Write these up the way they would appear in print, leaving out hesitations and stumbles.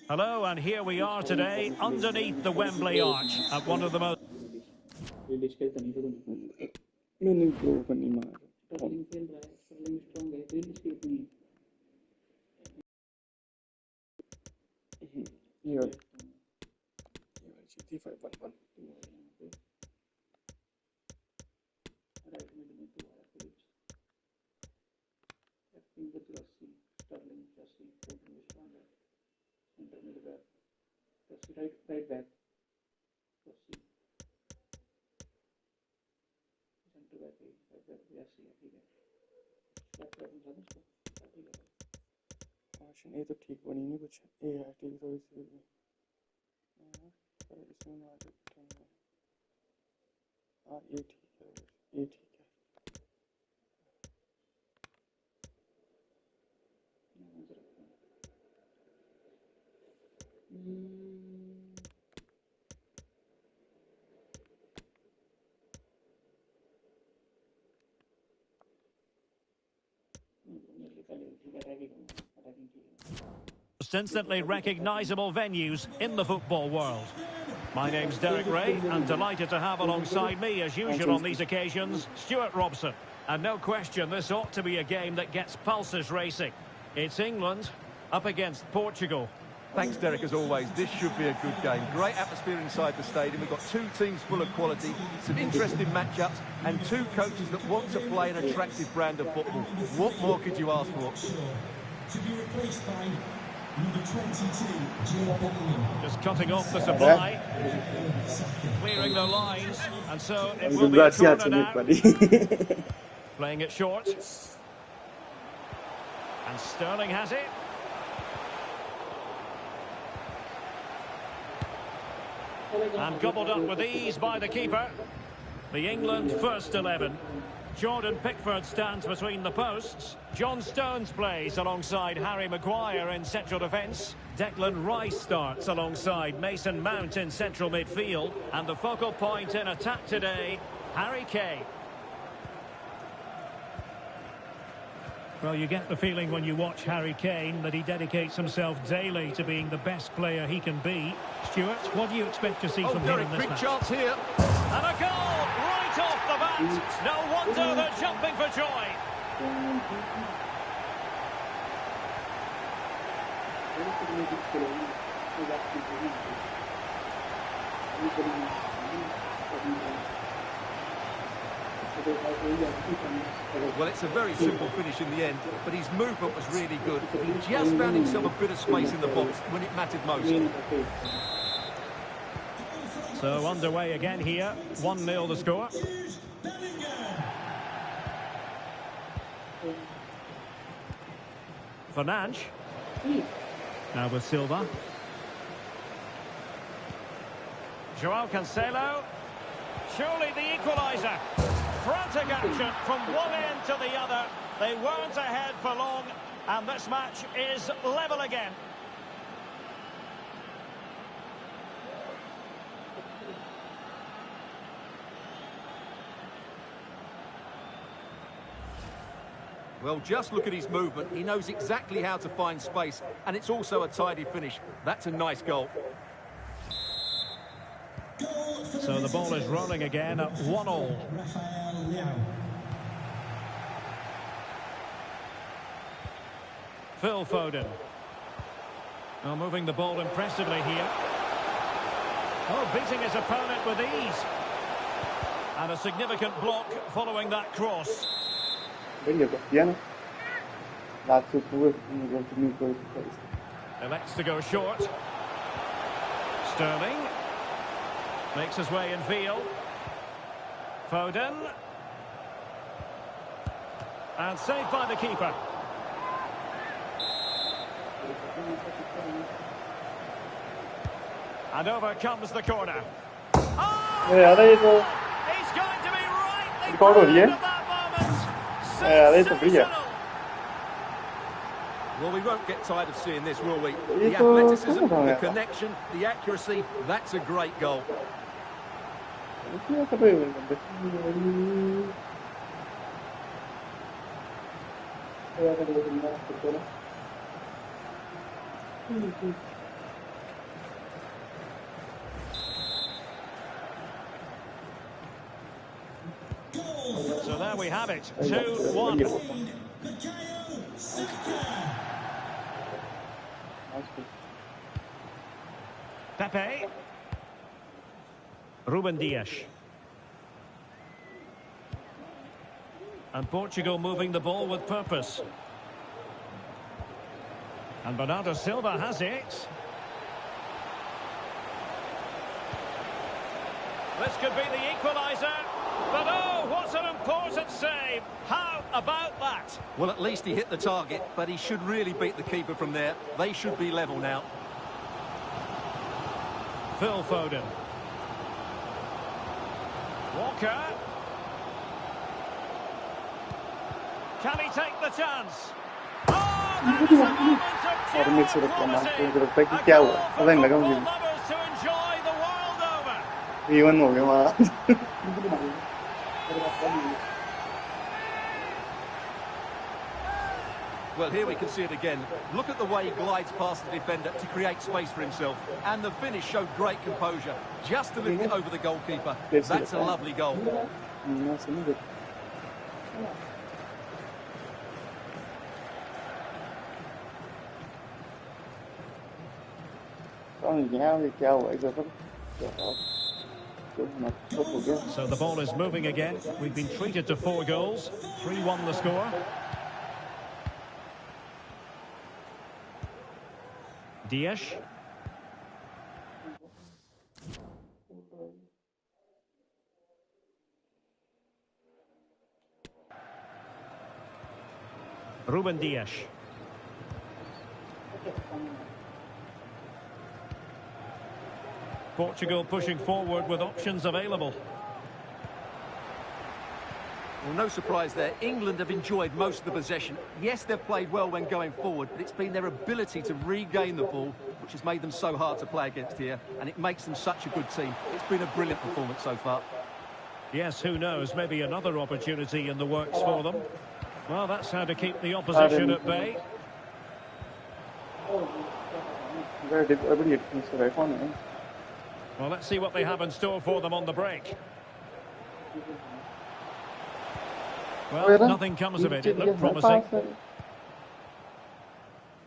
Hello, and here we are today underneath the Wembley Arch at one of the most... Right back. ये तो ठीक बनी नहीं कुछ ये है ठीक तो इसमें हाँ ये ठीक है ये ठीक है instantly recognisable venues in the football world. My name's Derek Ray, and delighted to have alongside me, as usual on these occasions, Stuart Robson. And no question, this ought to be a game that gets pulses racing. It's England up against Portugal. Thanks, Derek, as always. This should be a good game. Great atmosphere inside the stadium. We've got two teams full of quality, some interesting matchups, and two coaches that want to play an attractive brand of football. What more could you ask for? To be replaced by number 22, just cutting off the supply, clearing the lines, and so it will be a corner now. Playing it short. And Sterling has it. And gobbled up with ease by the keeper. The England first 11. Jordan Pickford stands between the posts. John Stones plays alongside Harry Maguire in central defence. Declan Rice starts alongside Mason Mount in central midfield. And the focal point in attack today, Harry Kane. Well, you get the feeling when you watch Harry Kane that he dedicates himself daily to being the best player he can be. Stuart, what do you expect to see from him in this match? Big chance here. And a goal right off the bat. No wonder they're jumping for joy. Well, it's a very simple finish in the end, but his movement was really good. He just found himself a bit of space in the box when it mattered most. So underway again here, 1-0 the score. Fernandes. Now with Silva. Joao Cancelo. Surely the equaliser. Frantic action from one end to the other. They weren't ahead for long, and this match is level again. Well, just look at his movement. He knows exactly how to find space, and it's also a tidy finish. That's a nice goal. So the ball is rolling again at 1-1. Phil Foden. Now moving the ball impressively here. Oh, beating his opponent with ease. And a significant block following that cross. Elects to go short. Sterling. Makes his way in field. Foden. And saved by the keeper. And over comes the corner. Oh! He's going to be rightly proud of that moment. Sensational. Well, we won't get tired of seeing this, will we? The athleticism, the connection, the accuracy, that's a great goal. we have it, 2-1. Pepe. Ruben Dias. And Portugal moving the ball with purpose. And Bernardo Silva has it. This could be the equaliser. But oh, what an important save. How about that? Well, at least he hit the target, but he should really beat the keeper from there. They should be level now. Phil Foden. Walker. Can he take the chance? Oh, that is a moment of और mix pure रखा ना quality. तो लगता है कि A क्या goal हुआ for पता नहीं लगा football मुझे lovers to enjoy the world over. Even हो गया वहाँ Well, here we can see it again. Look at the way he glides past the defender to create space for himself. And the finish showed great composure. Just to lift it over the goalkeeper. That's a lovely goal. क्या हुआ इधर पर So the ball is moving again. We've been treated to 4 goals. 3-1 the score. Dias. Ruben Dias. Portugal pushing forward with options available. Well, no surprise there. England have enjoyed most of the possession. Yes, they've played well when going forward, but it's been their ability to regain the ball which has made them so hard to play against here, and it makes them such a good team. It's been a brilliant performance so far. Yes, who knows? Maybe another opportunity in the works for them. Well, that's how to keep the opposition at bay. Well, let's see what they have in store for them on the break. Well, nothing comes of it. It looked promising.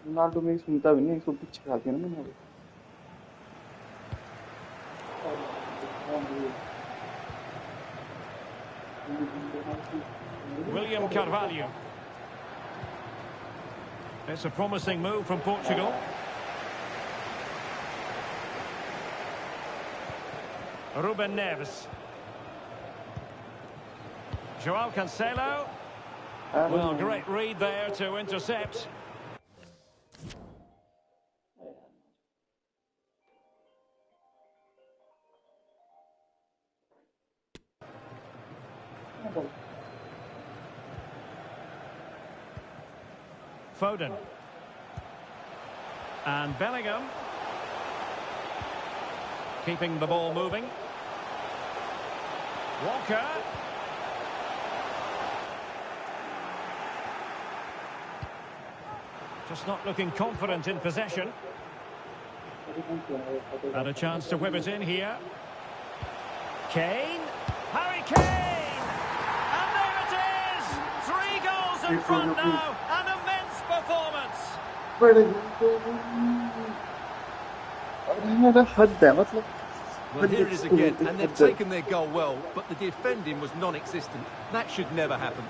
Ronaldo में सुनता भी नहीं इसको pitch खाती है ना मैंने William Carvalho. It's a promising move from Portugal. Ruben Neves. Joao Cancelo. Well, great read there to intercept. Foden. And Bellingham. Keeping the ball moving. Walker. Just not looking confident in possession. And a chance to whip it in here. Kane. Harry Kane! And there it is! 3 goals in front now. An immense performance. Well, here it is again, and they've taken their goal well, but the defending was non-existent. That should never happen.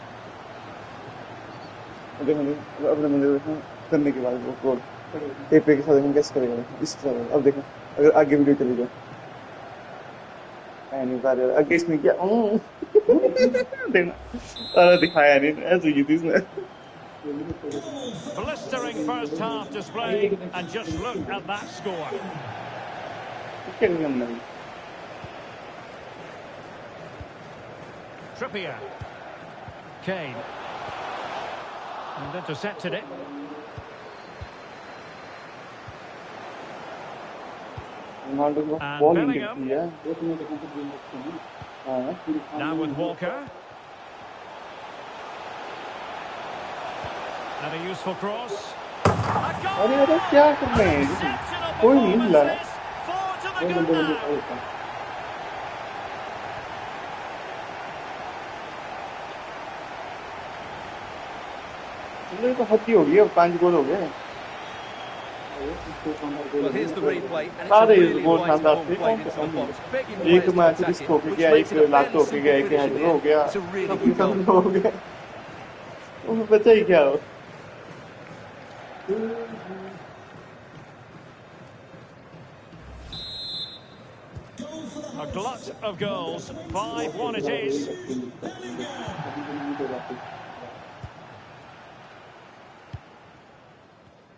करने के बाद वो गोल टेपे के साथ हम guess करेंगे इसके साथ अब देखो अगर आगे वीडियो चली जाए नहीं सारे आगे इसमें क्या देखना सारा दिखाया नहीं ऐसे ही थी इसमें Blistering first half display, and just look at that score. Trippier. Kane. And intercepted it. And Bellingham. Now with Walker. And a useful cross. A goal! Exceptional performance this. 4 to the good now. ये तो हद ही हो गई अब 5 गोल हो गए Well, here's the replay, and it's a सारे really गोल wide शानदार ball थे played into the box, begging एक players to match attack risk it, हो which गया makes एक it a लास्ट हो fairly गया simple एक finish in हेडर the हो end. गया It's a really सब good goal. हो गया वो बचा ही क्या हो A glut of goals. 5-1 it is.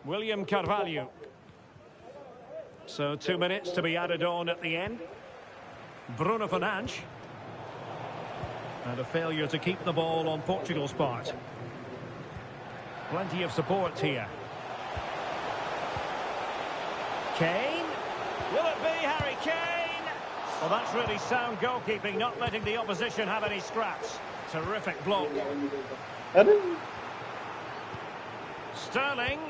William Carvalho. So 2 minutes to be added on at the end. Bruno Fernandes. And a failure to keep the ball on Portugal's part. Plenty of support here. Kane. Will it be Harry Kane? Well, that's really sound goalkeeping, not letting the opposition have any scraps. Terrific block. अरे Sterling.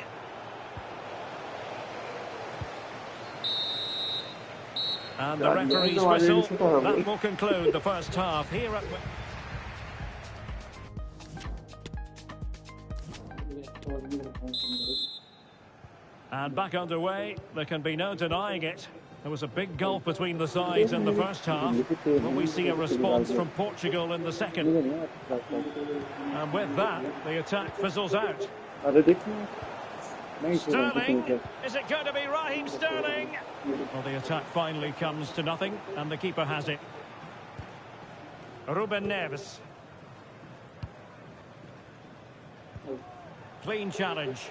And the referee's whistle. That will conclude the first half here at... And back underway. There can be no denying it. There was a big gulf between the sides in the first half. Will we see a response from Portugal in the second? And with that, the attack fizzles out. अरे देखिए Sterling. Is it going to be Raheem Sterling? Well, the attack finally comes to nothing, and the keeper has it. Ruben Neves. Clean challenge.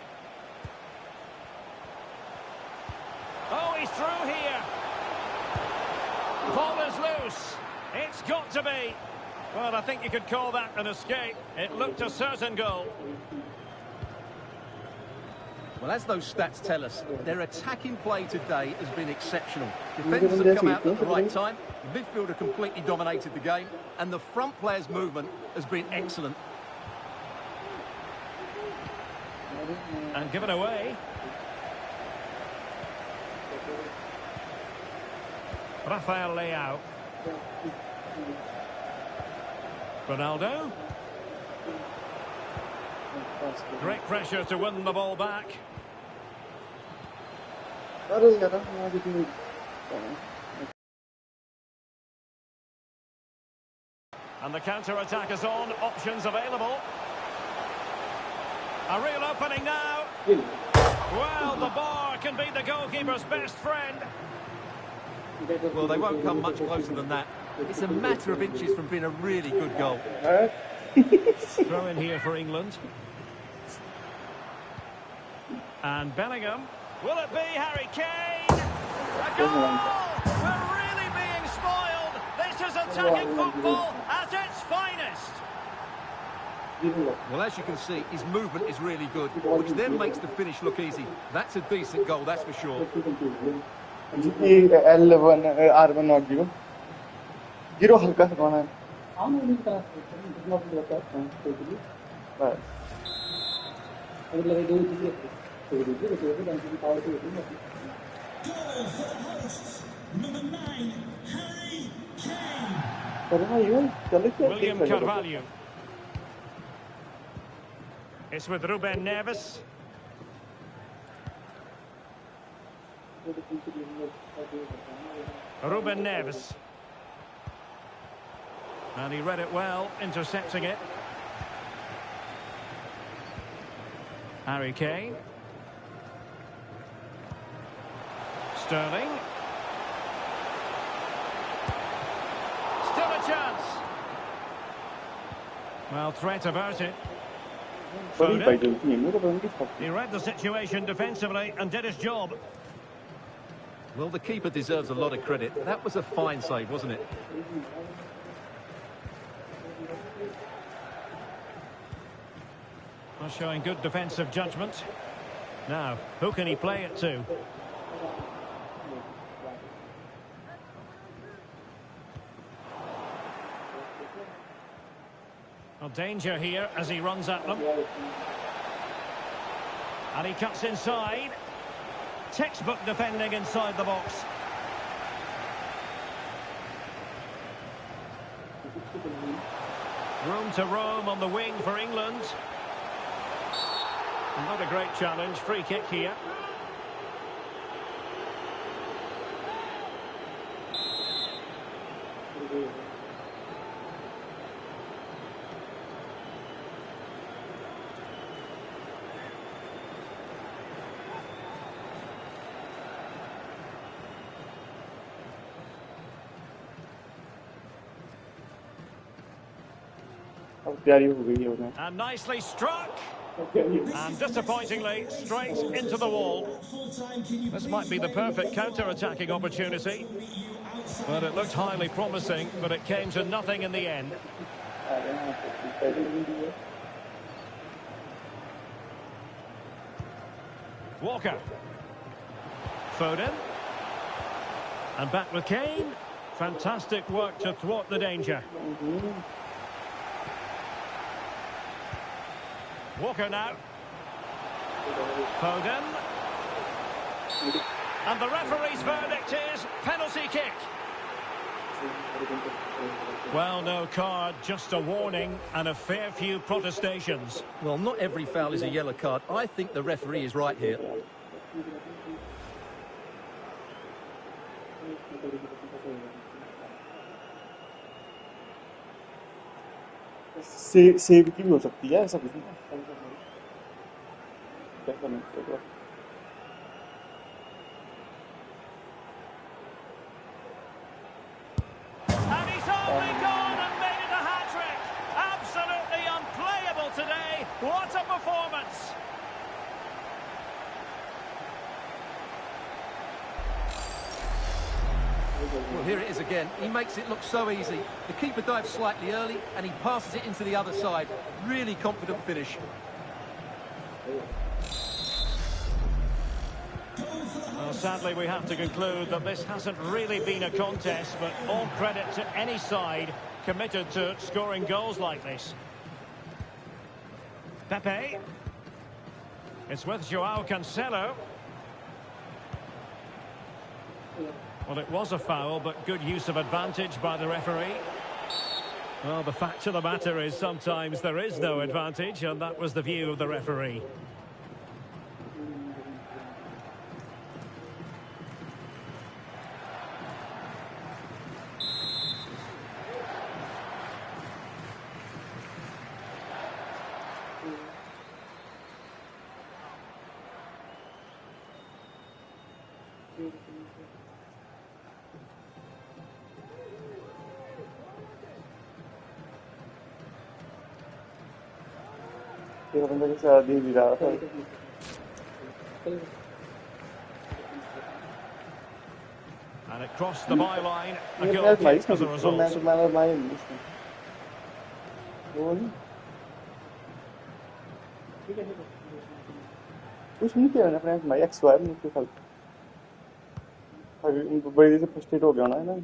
Oh, he's through here. Ball is loose. It's got to be. Well, I think you could call that an escape. It looked a certain goal. Well, as those stats tell us, their attacking play today has been exceptional. Defenders have come out at the right time, the midfielder completely dominated the game, and the front player's movement has been excellent. And given away. Rafael Leao. Ronaldo. Great pressure to win the ball back. अरे यार आज की And the counter-attack is on. Options available. A real opening now. Well, the bar can be the goalkeeper's best friend. Well, they won't come much closer than that. It's a matter of inches from being a really good goal. Throw in here for England. And Bellingham. Will it be Harry Kane? A goal! We're really being spoiled. This is attacking football at its finest. Well, as you can see, his movement is really good, which then makes the finish look easy. That's a decent goal, that's for sure. L1 R1 not zero. Zero हल्का सा कौन है? बस Goal for the hosts, number 9, Harry Kane. करना यूं चले क्या William Carvalho. It's with Ruben Neves. Ruben Neves. And he read it well, intercepting it. Harry Kane. Sterling. Still a chance. Well, threat about it. बड़ी Foden. Bike थी मेरे को उनकी He read the situation defensively and did his job. Well, the keeper deserves a lot of credit. That was a fine save, wasn't it? Well, showing good defensive judgment. Now, who can he play it to? Well, danger here as he runs at them. And he cuts inside. Textbook defending inside the box. Room to roam on the wing for England. Not a great challenge. Free kick here. अब तैयारी हो गई है उन्हें. And nicely struck. तैयारी हो गई. And disappointingly, straight into the wall. This might be the perfect counter-attacking opportunity. But it looked highly promising, but it came to nothing in the end. Walker. Foden. And back with Kane. Fantastic work to thwart the danger. Walker now. Foden. And the referee's verdict is penalty kick. Well, no card, just a warning and a fair few protestations. Well, not every foul is a yellow card. I think the referee is right here. Save की भी हो सकती है ऐसा कुछ नहीं. क्या करना चाहिए? And he's only gone and made it a hat-trick. Absolutely unplayable today. What a performance. Well, here it is again. He makes it look so easy. The keeper dives slightly early and he passes it into the other side. Really confident finish. Well, sadly, we have to conclude that this hasn't really been a contest, but all credit to any side committed to scoring goals like this. Pepe. It's with Joao Cancelo. Well, it was a foul, but good use of advantage by the referee. Well, the fact of the matter is sometimes there is no advantage, and that was the view of the referee. बंदा के साथ ही रहा था. And it crossed the byline. A ये goal match kick as a तो result. मैंने कुछ नहीं किया ना फ्रेंड्स. मैं एक्स वाई में कुछ अभी बड़ी देर से फ्रस्ट्रेट हो गया ना है ना.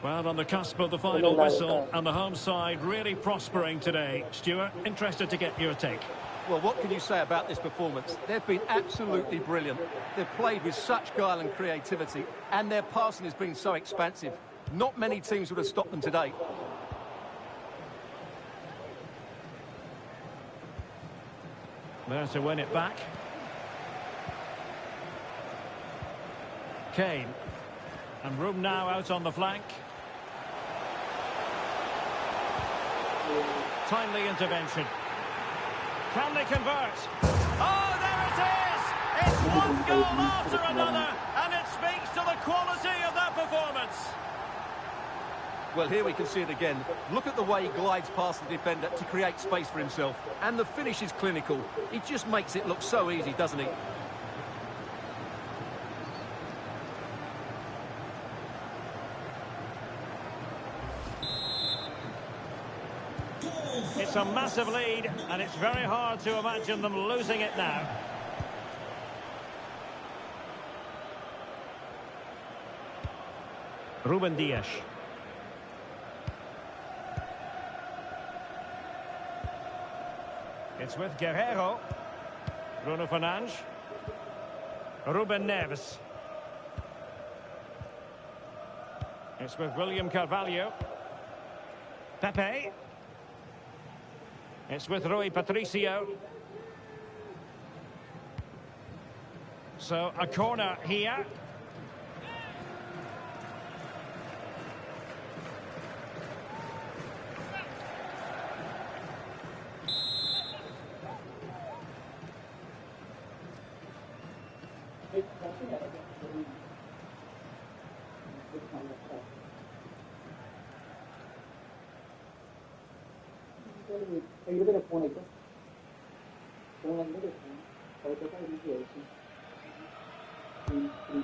Well, on the cusp of the final whistle, and the home side really prospering today. Stuart, interested to get your take. Well, what can you say about this performance? They've been absolutely brilliant. They've played with such guile and creativity, and their passing has been so expansive. Not many teams would have stopped them today. There to win it back. Kane. And room now out on the flank. Timely intervention. Can they convert? Oh, there it is! It's one goal after another, and it speaks to the quality of that performance. Well, here we can see it again. Look at the way he glides past the defender to create space for himself. And the finish is clinical. He just makes it look so easy, doesn't he? It's a massive lead, and it's very hard to imagine them losing it now. Ruben Dias. It's with Guerrero. Bruno Fernandes. Ruben Neves. It's with William Carvalho. Pepe. It's with Rui Patricio. So a corner here.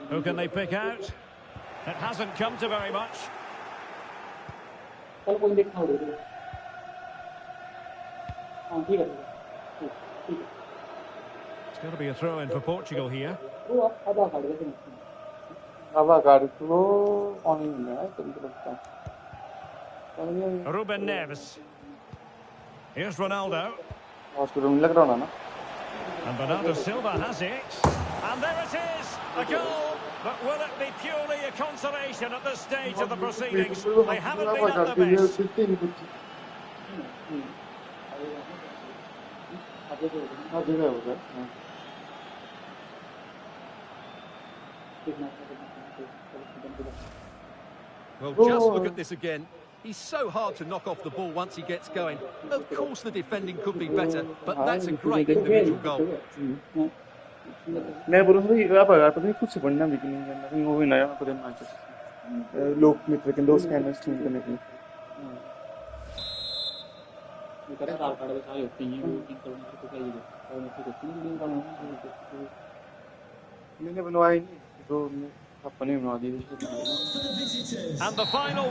Who can they pick out? It hasn't come to very much. It's going to be a throw-in for Portugal here. Ruben Neves. Here's Ronaldo. And Bernardo Silva has it. And there it is, a goal. But will it be purely a consolation at this stage of the proceedings? They haven't been at their best. Well, just look at this again. He's so hard to knock off the ball once he gets going. Of course the defending could be better, but that's a great individual goal. मैं बोल रहा हूँ आप अगर नहीं कुछ बढ़ना भी नहीं करना कहीं वो भी नया ना करें मैच लोग मित्र के दोस्त कहने स्टीम करने के लिए मैंने बनवाई तो अपने बना दी And the final